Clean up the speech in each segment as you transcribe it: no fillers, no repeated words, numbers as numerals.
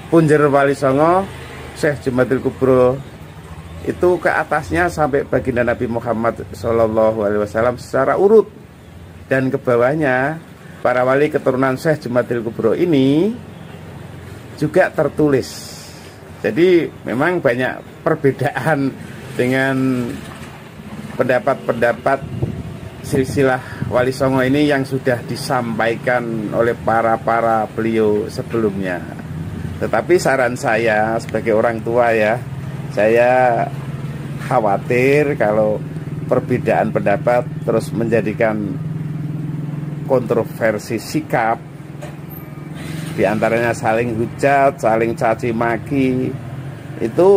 Punjer Wali Songo Syekh Jumatil Kubro itu ke atasnya sampai baginda Nabi Muhammad SAW secara urut, dan ke bawahnya para wali keturunan Syekh Jumatil Kubro ini juga tertulis. Jadi memang banyak perbedaan dengan pendapat-pendapat silsilah Wali Songo ini yang sudah disampaikan oleh para beliau sebelumnya. Tetapi saran saya sebagai orang tua ya, saya khawatir kalau perbedaan pendapat terus menjadikan kontroversi sikap, diantaranya saling hujat, saling caci maki, itu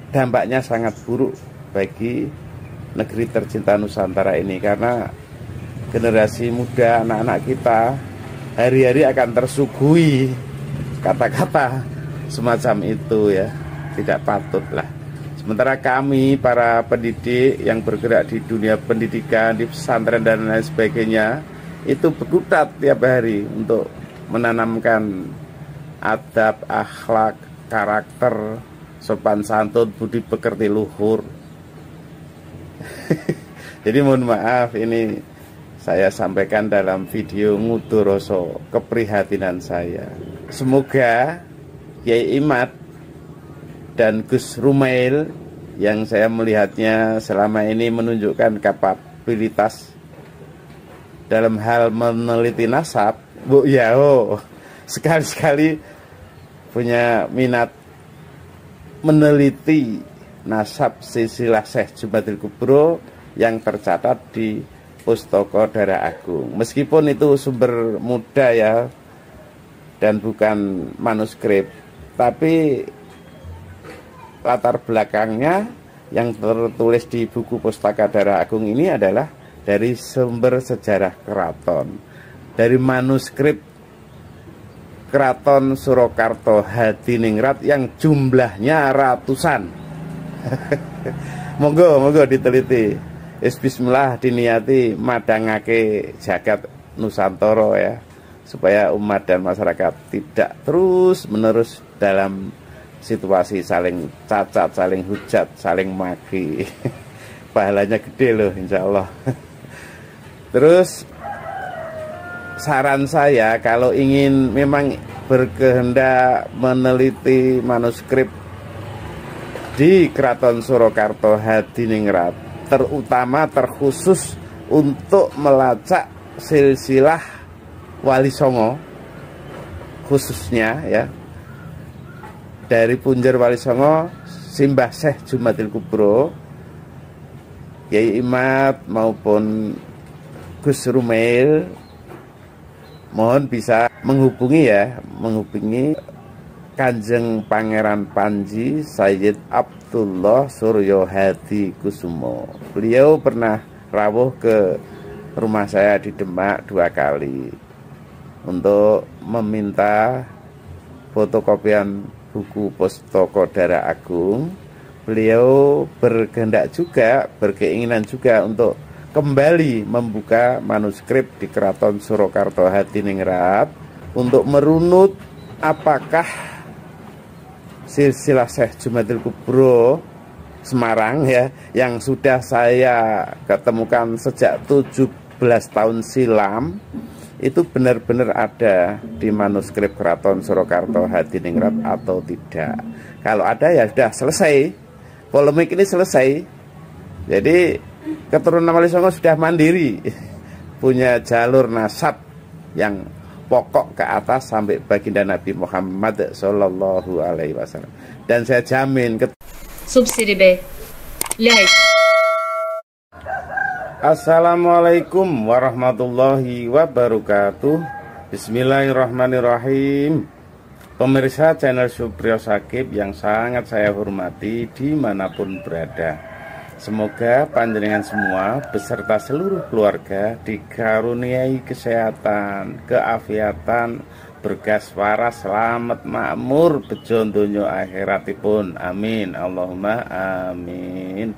dampaknya sangat buruk bagi negeri tercinta Nusantara ini, karena generasi muda, anak-anak kita hari-hari akan tersuguhi kata-kata semacam itu ya, tidak patut lah. Sementara kami para pendidik yang bergerak di dunia pendidikan, di pesantren dan lain sebagainya, itu berkutat tiap hari untuk menanamkan adab, akhlak, karakter, sopan santun, budi pekerti luhur. Jadi mohon maaf, ini saya sampaikan dalam video ngudoroso keprihatinan saya. Semoga Kiai Imad dan Gus Rumail yang saya melihatnya selama ini menunjukkan kapabilitas dalam hal meneliti nasab, Bu Yao, sekali-sekali punya minat meneliti nasab silsilah Syekh Jumatil Kubro yang tercatat di Pustaka Darah Agung. Meskipun itu sumber muda ya dan bukan manuskrip, tapi latar belakangnya yang tertulis di buku Pustaka Darah Agung ini adalah dari sumber sejarah keraton, dari manuskrip Keraton Surakarta Hadiningrat yang jumlahnya ratusan. Monggo diteliti. Bismillah, diniati madangake jagat Nusantara ya, supaya umat dan masyarakat tidak terus menerus dalam situasi saling cacat, saling hujat, saling maki. Pahalanya gede loh insya Allah. Terus saran saya, kalau ingin memang berkehendak meneliti manuskrip di Keraton Surakarta Hadiningrat, terutama terkhusus untuk melacak silsilah Wali Songo khususnya ya, dari Punjer Wali Songo Simbah Syekh Jumatil Kubro, Kiai Imad maupun Gus Rumail, mohon bisa menghubungi Kanjeng Pangeran Panji Sayyid Abdullah Suryo Hadi Kusumo. Beliau pernah rawuh ke rumah saya di Demak 2 kali untuk meminta fotokopian buku Pustaka Darah Agung. Beliau berkehendak juga, berkeinginan juga untuk kembali membuka manuskrip di Keraton Surakarta Hadiningrat untuk merunut apakah silsilah Syekh Jumatil Kubro Semarang ya, yang sudah saya ketemukan sejak 17 tahun silam, itu benar-benar ada di manuskrip Keraton Surakarta Hadiningrat atau tidak. Kalau ada ya sudah selesai, polemik ini selesai. Jadi keturunan Wali Songo sudah mandiri, punya jalur nasab yang pokok ke atas sampai baginda Nabi Muhammad Sallallahu Alaihi Wasallam. Dan saya jamin subsidi B like. Assalamualaikum warahmatullahi wabarakatuh. Bismillahirrahmanirrahim. Pemirsa channel Supriyo Sakib yang sangat saya hormati dimanapun berada, semoga panjenengan semua beserta seluruh keluarga dikaruniai kesehatan, keafiatan, bergas waras, selamat makmur, bejo donya akhiratipun. Amin. Allahumma amin.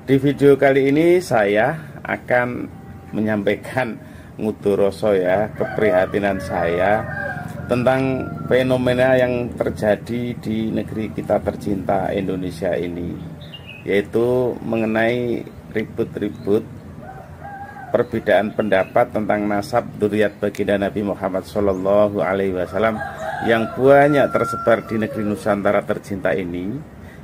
Di video kali ini saya akan menyampaikan ngudoroso ya, keprihatinan saya tentang fenomena yang terjadi di negeri kita tercinta Indonesia ini, yaitu mengenai ribut-ribut perbedaan pendapat tentang nasab dzurriyyat baginda Nabi Muhammad SAW yang banyak tersebar di negeri Nusantara tercinta ini,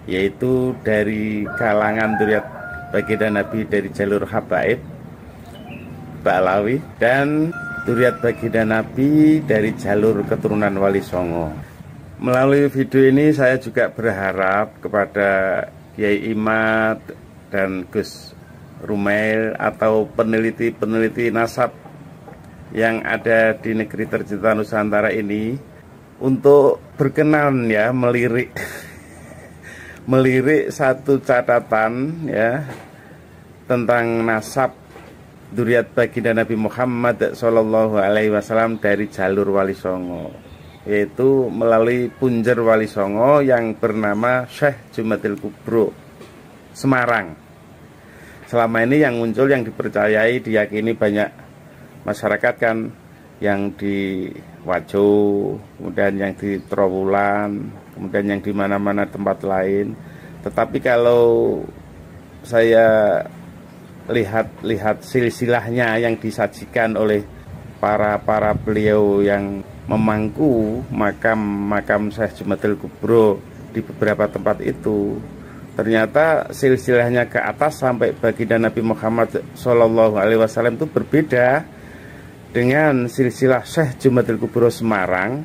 yaitu dari kalangan dzurriyyat baginda Nabi dari jalur Habaib, Ba'alawi, dan dzurriyyat baginda Nabi dari jalur keturunan Wali Songo. Melalui video ini saya juga berharap kepada Kiai Imad dan Gus Rumail atau peneliti-peneliti nasab yang ada di negeri tercinta Nusantara ini untuk berkenan ya melirik satu catatan ya tentang nasab dzurriyyat baginda Nabi Muhammad SAW dari jalur Wali Songo, yaitu melalui punjer Wali Songo yang bernama Syekh Jumadil Kubro Semarang. Selama ini yang muncul, yang dipercayai, diyakini banyak masyarakat kan, yang di Wajo, kemudian yang di Trowulan, kemudian yang di mana-mana tempat lain. Tetapi kalau saya lihat silsilahnya yang disajikan oleh para beliau yang memangku makam Syekh Jumadil Kubro di beberapa tempat itu, ternyata silsilahnya ke atas sampai baginda Nabi Muhammad SAW itu berbeda dengan silsilah Syekh Jumadil Kubro Semarang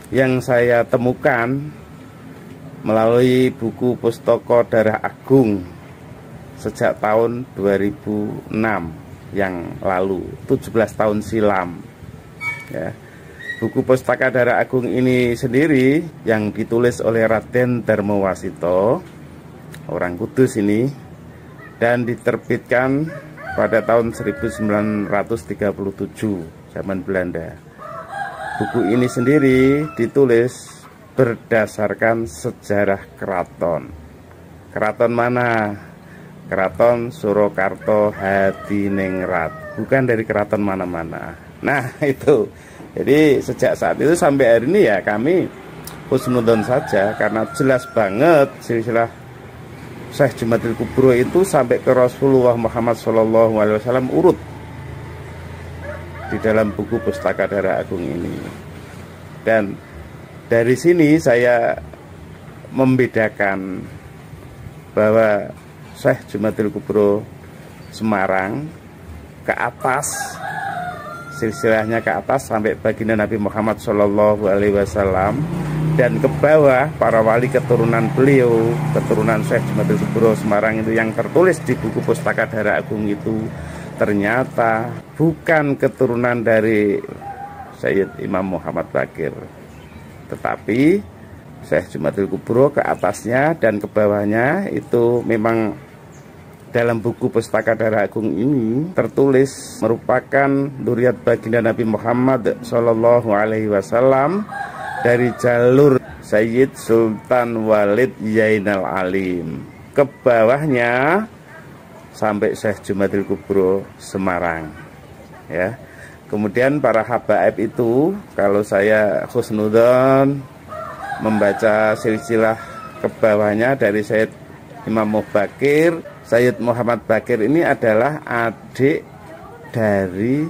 yang saya temukan melalui buku Pustaka Darah Agung sejak tahun 2006 yang lalu, 17 tahun silam ya. Buku Pustaka Darah Agung ini sendiri yang ditulis oleh Raden Darmawasito, orang Kudus ini, dan diterbitkan pada tahun 1937 zaman Belanda. Buku ini sendiri ditulis berdasarkan sejarah keraton. Keraton mana? Keraton Surakarta Hadiningrat, bukan dari keraton mana-mana. Nah itu, jadi sejak saat itu sampai hari ini ya kami husnudon saja, karena jelas banget silsilah Syekh Jumadil Kubro itu sampai ke Rasulullah Muhammad SAW urut di dalam buku Pustaka Darah Agung ini. Dan dari sini saya membedakan bahwa Syekh Jumadil Kubro Semarang ke atas, silsilahnya ke atas sampai baginda Nabi Muhammad SAW, dan ke bawah para wali keturunan beliau, keturunan Syekh Jumadil Kubro Semarang itu yang tertulis di buku Pustaka Darah Agung itu ternyata bukan keturunan dari Sayyid Imam Muhammad Baqir, tetapi Syekh Jumadil Kubro ke atasnya dan ke bawahnya itu memang dalam buku Pustaka Darah Agung ini tertulis merupakan dzurriyyat baginda Nabi Muhammad SAW dari jalur Sayyid Sultan Walid Zainal Alim. Ke bawahnya sampai Syekh Jumadil Kubro Semarang ya. Kemudian para habaib itu, kalau saya husnudon membaca silsilah ke bawahnya dari Sayyid Imam Baqir, Sayyid Muhammad Baqir ini adalah adik dari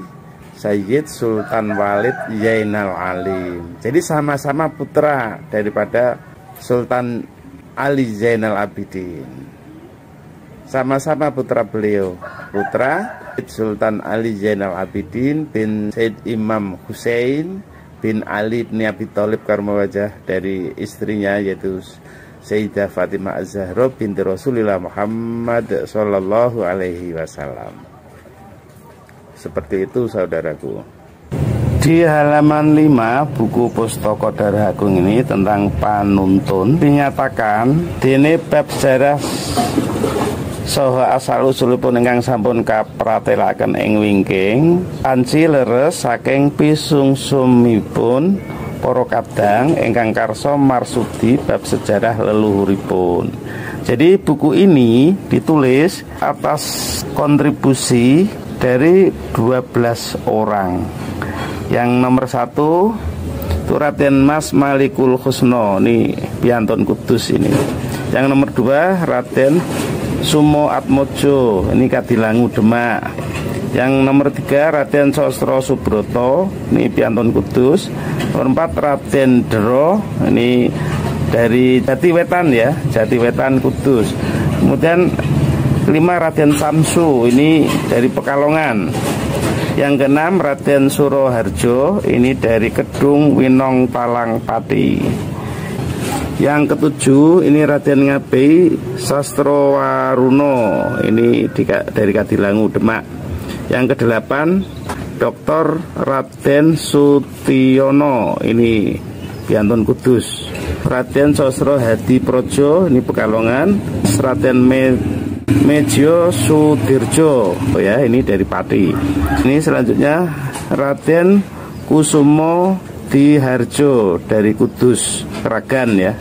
Sayyid Sultan Walid Zainal Alim. Jadi sama-sama putra daripada Sultan Ali Zainal Abidin. Sama-sama putra beliau, putra Sultan Ali Zainal Abidin bin Sayyid Imam Hussein bin Ali bin Abi Thalib Karmawajah, dari istrinya yaitu Sayyidah Fatimah Az-Zahra binti Rasulullah Muhammad Sallallahu Alaihi Wasallam. Seperti itu saudaraku. Di halaman 5 buku Pustaka Darah Agung ini tentang panuntun dinyatakan dene bab sejarah saha asal usulipun ingkang sampun kapratelaken ing wingking panci leres saking pisungsumipun para kadang ingkang karsa marsudi bab sejarah leluhuripun. Jadi buku ini ditulis atas kontribusi dari 12 orang. Yang nomor 1 itu itu Raden Mas Malikul Husno, ini piantun kudus ini. Yang nomor 2 Raden Sumo Atmojo, ini Kadilangu Demak. Yang nomor 3 Raden Sosro Subroto, ini piantun kudus. Nomor 4 Raden Dero, ini dari Jatiwetan ya, Jatiwetan Kudus. Kemudian 5 Raden Samsu, ini dari Pekalongan. Yang ke-6 Raden Suroharjo, ini dari Kedung Winong Palang Pati. Yang ke-7 ini Raden Ngabei Sastrowaruno, ini dari Kadilangu Demak. Yang ke-8 Dr. Raden Sutiono, ini piantun kudus. Raden Sosro Hadi Projo, ini Pekalongan. Raden Mejo Sudirjo, ya, ini dari Pati. Ini selanjutnya Raden Kusumo Diharjo dari Kudus, Kragan ya.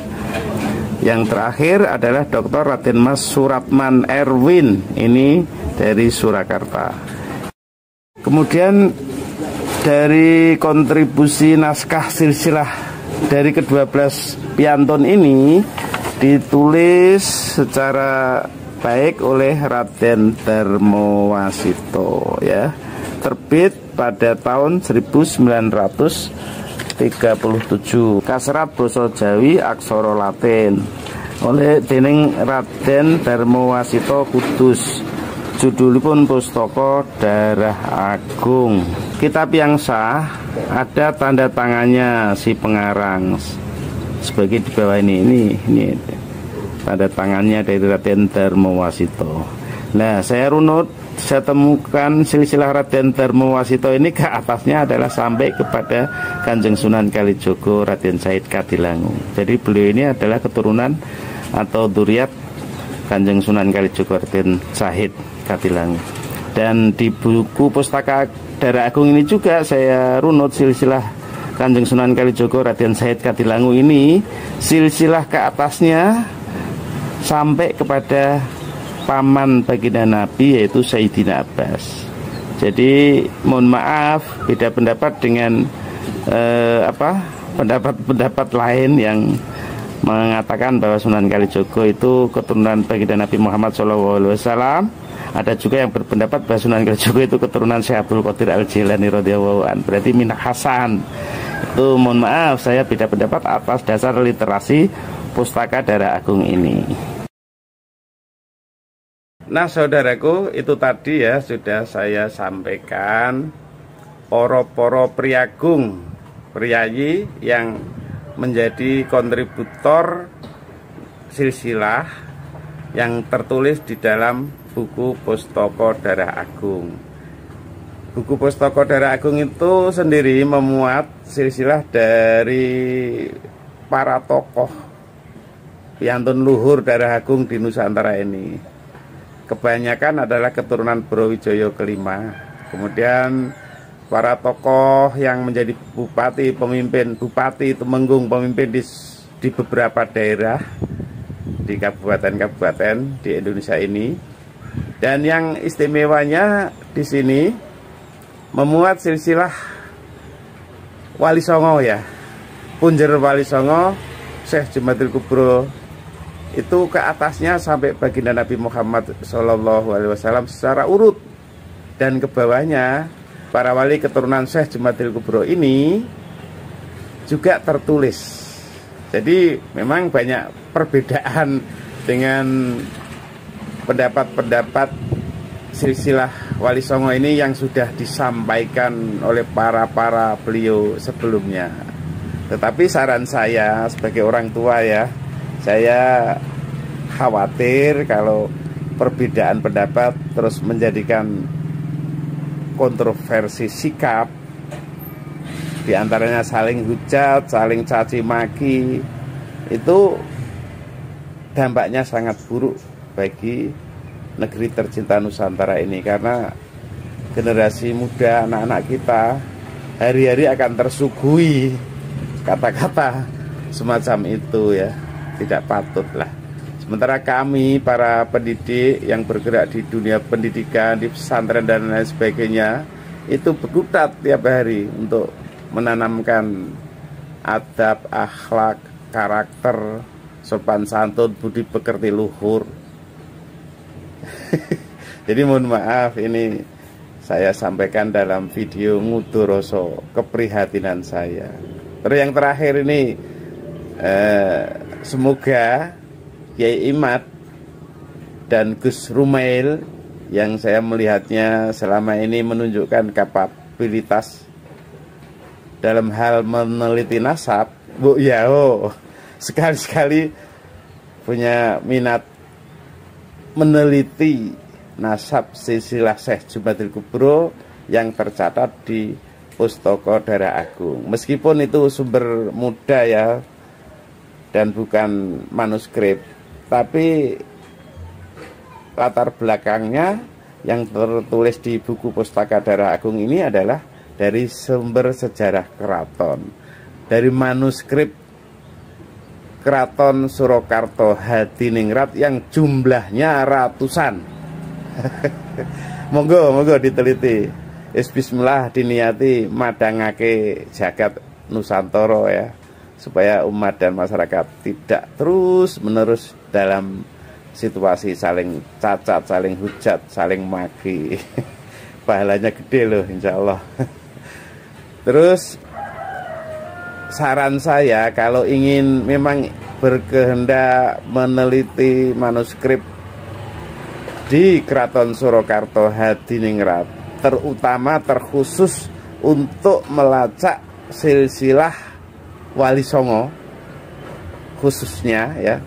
Yang terakhir adalah Dr. Raden Mas Suratman Erwin, ini dari Surakarta. Kemudian dari kontribusi naskah silsilah dari ke-12 piantun ini ditulis secara baik oleh Raden Darmowasito ya. Terbit pada tahun 1937. Kasrat basa Jawi aksara Latin oleh dening Raden Darmowasito Kudus. Judulipun pustaka Darah Agung. Kitab yang sah, ada tanda tangannya si pengarang sebagai di bawah ini tanda tangannya dari Raden Darmowasito. Nah, saya runut, saya temukan silsilah Raden Darmowasito ini ke atasnya adalah sampai kepada Kanjeng Sunan Kalijogo Raden Said Kadilangu. Jadi beliau ini adalah keturunan atau dzurriat Kanjeng Sunan Kalijogo Raden Said Kadilangu. Dan di buku Pustaka Darah Agung ini juga saya runut silsilah Kanjeng Sunan Kalijogo Raden Said Kadilangu ini, silsilah ke atasnya sampai kepada paman baginda Nabi, yaitu Sayyidina Abbas. Jadi mohon maaf beda pendapat dengan pendapat lain yang mengatakan bahwa Sunan Kalijogo itu keturunan baginda Nabi Muhammad SAW. Ada juga yang berpendapat bahwa Sunan Kalijogo itu keturunan Syekh Abdul Qadir Al-Jilani radhiyallahu anhu, berarti minah Hasan. Itu mohon maaf, saya beda pendapat atas dasar literasi Pustaka Darah Agung ini. Nah saudaraku, itu tadi ya sudah saya sampaikan poro-poro priagung, priayi yang menjadi kontributor silsilah yang tertulis di dalam buku Pustaka Darah Agung. Buku Pustaka Darah Agung itu sendiri memuat silsilah dari para tokoh piantun luhur Darah Agung di Nusantara ini. Kebanyakan adalah keturunan Brawijaya kelima. Kemudian para tokoh yang menjadi bupati, pemimpin bupati, temenggung, pemimpin di beberapa daerah di kabupaten-kabupaten di Indonesia ini. Dan yang istimewanya di sini memuat silsilah Wali Songo ya, Punjer Wali Songo, Syekh Jumadil Kubro, itu ke atasnya sampai baginda Nabi Muhammad SAW secara urut. Dan ke bawahnya para wali keturunan Syekh Jumadil Kubro ini juga tertulis. Jadi memang banyak perbedaan dengan pendapat-pendapat silsilah Wali Songo ini yang sudah disampaikan oleh para beliau sebelumnya. Tetapi saran saya sebagai orang tua ya, saya khawatir kalau perbedaan pendapat terus menjadikan kontroversi sikap, diantaranya saling hujat, saling caci maki, itu dampaknya sangat buruk bagi negeri tercinta Nusantara ini. Karena generasi muda, anak-anak kita hari-hari akan tersuguhi kata-kata semacam itu ya, tidak patut lah. Sementara kami para pendidik yang bergerak di dunia pendidikan, di pesantren dan lain sebagainya, itu berkutat tiap hari untuk menanamkan adab, akhlak, karakter, sopan santun, budi pekerti luhur. Jadi mohon maaf, ini saya sampaikan dalam video ngudoroso keprihatinan saya. Terus yang terakhir ini, semoga Kiai Imad dan Gus Rumail yang saya melihatnya selama ini menunjukkan kapabilitas dalam hal meneliti nasab, Bu Yao, sekali-sekali punya minat meneliti nasab silsilah Syekh Jumatil Kubro yang tercatat di Pustaka Darah Agung. Meskipun itu sumber muda ya dan bukan manuskrip, tapi latar belakangnya yang tertulis di buku Pustaka Darah Agung ini adalah dari sumber sejarah keraton, dari manuskrip Keraton Surakarta Hadiningrat yang jumlahnya ratusan. Monggo diteliti. Bismillah, diniati madangake jagat Nusantara ya, supaya umat dan masyarakat tidak terus menerus dalam situasi saling cacat, saling hujat, saling maki. Pahalanya gede loh insya Allah. Terus saran saya, kalau ingin memang berkehendak meneliti manuskrip di Keraton Surakarta Hadiningrat, terutama terkhusus untuk melacak silsilah Wali Songo, khususnya ya,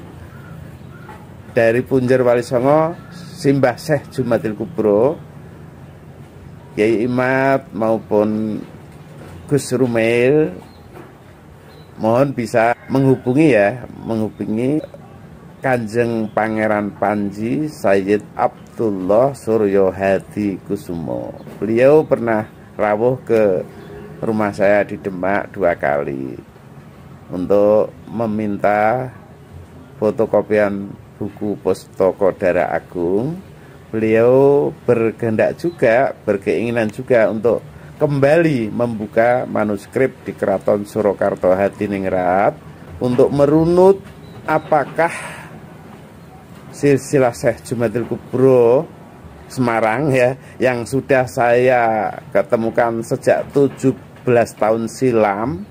dari Punjer Wali Songo, Simbah Syekh Jumatil Kubro, Kiai Imad maupun Gus Rumail, mohon bisa menghubungi Kanjeng Pangeran Panji Sayyid Abdullah Suryo Hadi Kusumo. Beliau pernah rawuh ke rumah saya di Demak 2 kali untuk meminta fotokopian buku Pustaka Darah Agung. Beliau berkehendak juga, berkeinginan juga untuk kembali membuka manuskrip di Keraton Surakarta Hadiningrat untuk merunut apakah silsilah Syekh Jumatil Kubro Semarang ya, yang sudah saya ketemukan sejak 17 tahun silam,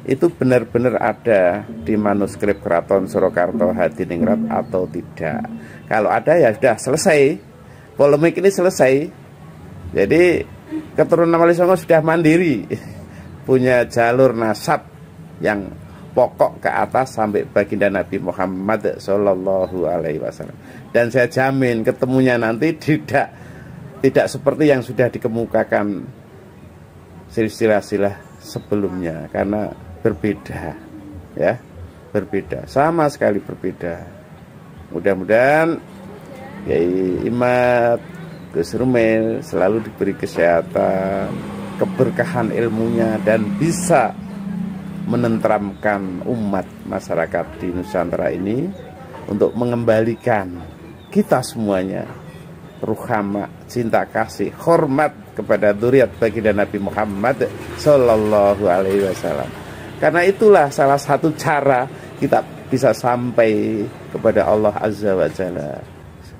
itu benar-benar ada di manuskrip Keraton Surakarta Hadiningrat atau tidak. Kalau ada ya sudah selesai, polemik ini selesai. Jadi keturunan Wali Songo sudah mandiri, punya jalur nasab yang pokok ke atas sampai baginda Nabi Muhammad Sallallahu Alaihi Wasallam. Dan saya jamin ketemunya nanti tidak seperti yang sudah dikemukakan silsilah sebelumnya, karena berbeda ya, berbeda, sama sekali berbeda. Mudah-mudahan Kiai Imad, Gus Rumail selalu diberi kesehatan, keberkahan ilmunya, dan bisa menenteramkan umat masyarakat di Nusantara ini untuk mengembalikan kita semuanya ruhama, cinta kasih, hormat kepada dzurriyyat baginda Nabi Muhammad Sallallahu Alaihi Wasallam. Karena itulah salah satu cara kita bisa sampai kepada Allah Azza wa Jalla.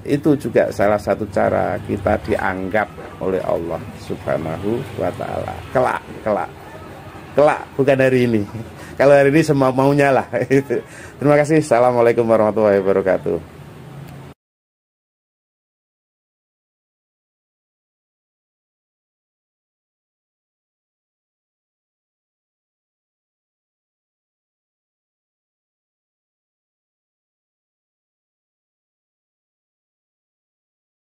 Itu juga salah satu cara kita dianggap oleh Allah Subhanahu wa Ta'ala. Kelak, bukan hari ini. Kalau hari ini semau maunya lah. Terima kasih. Assalamualaikum warahmatullahi wabarakatuh.